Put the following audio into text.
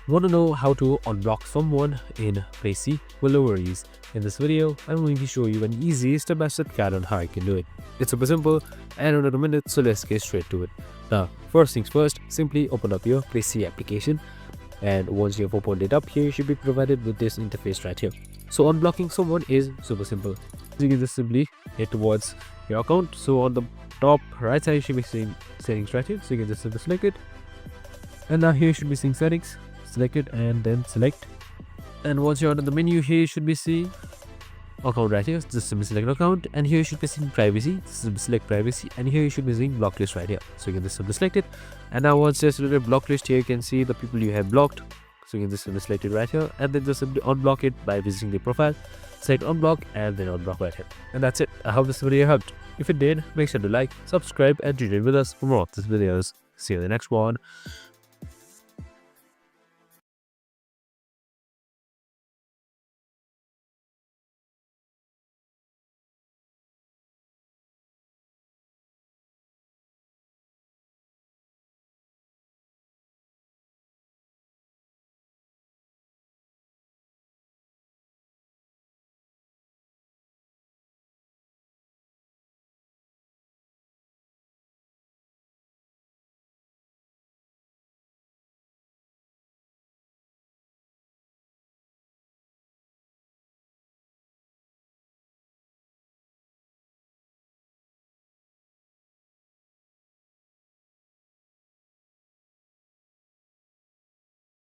Want to know how to unblock someone in Playsee? Well, no worries. In this video, I'm going to show you an easy step-by-step guide on how you can do it. It's super simple and under a minute, so let's get straight to it. Now, first things first, simply open up your Playsee application, and once you have opened it up, here you should be provided with this interface right here. So unblocking someone is super simple. You can just simply head towards your account. So on the top right side, you should be seeing settings right here. So you can just simply select it, and now here you should be seeing settings. Select it and then select, and once you're under the menu, here you should be seeing account right here. Just simply select account, and here you should be seeing privacy. Simply select privacy, and here you should be seeing block list right here. So you can just simply select it, and now once you're selected block list, here you can see the people you have blocked. So you can just simply select it right here, and then just simply unblock it by visiting the profile. Select unblock and then unblock right here, and that's it. I hope this video helped. If it did, make sure to like, subscribe, and tune in with us for more of these videos. See you in the next one.